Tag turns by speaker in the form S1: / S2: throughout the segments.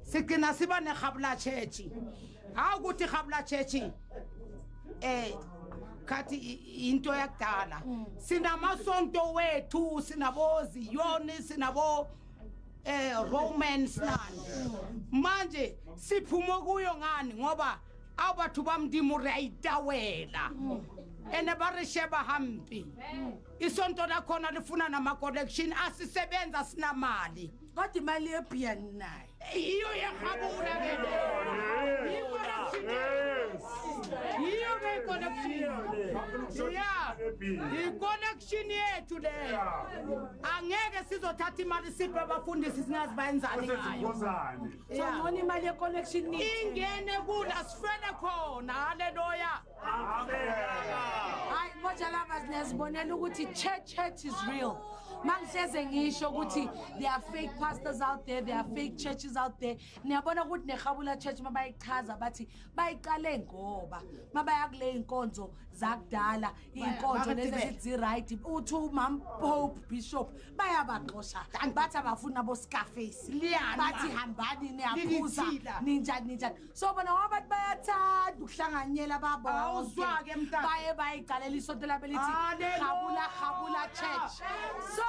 S1: Sigcina siba nekhabula church. Awukuthi khabula church kathi into yakudala. Sinamasonto wethu, sinabo Ziyoni, sinabo Romans land. Manje siphuma kuyo ngani ngoba abathu bamdimu rayitawela. Ene barisheba hampi. Isonto lakhona lifuna nama collection asisebenza sinamali.
S2: Kodwa imali yepiano nayo.
S1: Iyo yakhabula ke. Iyo ke connection. Yeah. I-connection yethu leyo. Angeke sizothatha imali siphe abafundisi singazibayenzani ngayo.
S2: So ngoni imali ye connection ni.
S1: Ingene kula sifele khona. Haleluya.
S3: Amen.
S2: Hayi moja lava sinezibonela ukuthi church is real. Mangihleze ngisho ukuthi there are fake pastors out there, there are fake churches out there. Niyabona ukuthi nekhabula church mabayichaza bathi bayiqale ngoba mabaya kule inkonzo zakudala inkonzo lezi right uthi umam pope bishop bayabaxosha bathi abafuna bo Scarface bathi hambani niyaphuza ninjani so bona wabantu bayathanda ukuhlanganyela babonke baye bayiqalela isonto labelithi khabula church. So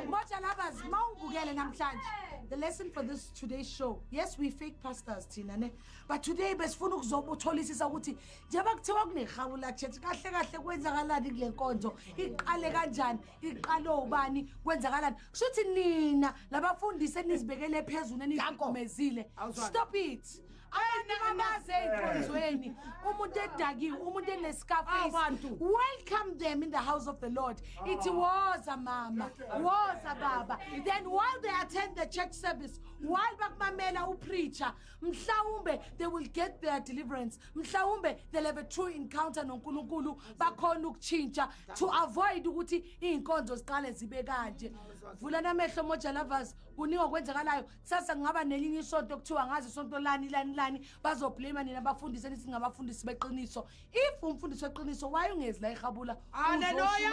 S2: moja lovers mawubukele namhlanje the lesson for this today's show, yes, we fake pastors tina ne, but today besifuna ukuzobutholisisa ukuthi njengoba kuthiwa kunekhabula church kahle kahle kwenzakalani kule nkonzo iqale kanjani iqalo ubani kwenzakalani kushuthi nina labafundisi enizibekele phezulu enizigomezile stop it. Abantu enkonzweni umuntu edakiwe umuntu eneScarface welcome them in the house of the Lord. It was a mama was a baba, then while they attend the church service while bakumamela upreacher mhlawumbe they will get their deliverance, mhlawumbe they'll have a true encounter noNkulunkulu bakhona ukuchintsha to avoid ukuthi inkonzo ziqale zibe kanje. Vula namehlo moja lovers kuningi kwenzakalayo sasa ngaba nelinye isonto kuthiwa ngazi isonto lani bazoblame nina abafundisi enithi ngabafundisi beqiniso. If umfundisi weqiniso why ungezi la ikhabula?
S1: Haleluya.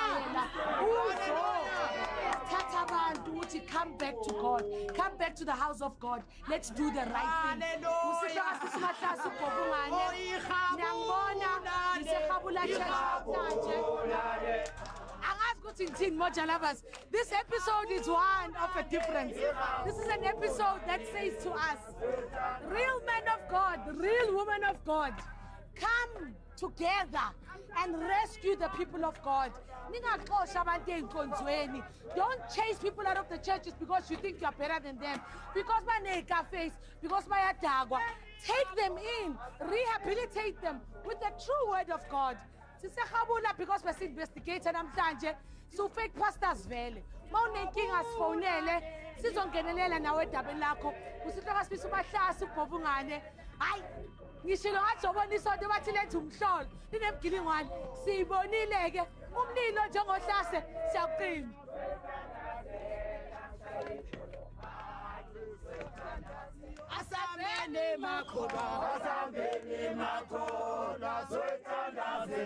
S2: Thatha abantu uthi come back to God, come back to the house of God, let's do the right thing. Usihla sisimahlasi ubhobungane ngiyabona isekhabula church. Moja lovers, this episode is one of a difference. This is an episode that says to us, real men of God, real women of God, come together and rescue the people of God. Don't chase people out of the churches because you think you are better than them, because face, because take them in, rehabilitate them with the true word of God. Because we're investigating namhlanje so fake pastors vele mawunenkinga sifonele sizongenelela nawe edabeni lakho usihloka sifisa umahlasi ubhobungane hayi ngishilo ngathi ubona isonto bathi lethu umhlolo linemgilingwane siyibonile ke umlilo njengohlase siyakuqina
S1: Asambene makhola swethandaze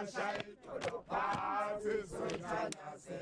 S1: ashayitolo phansi swethandaze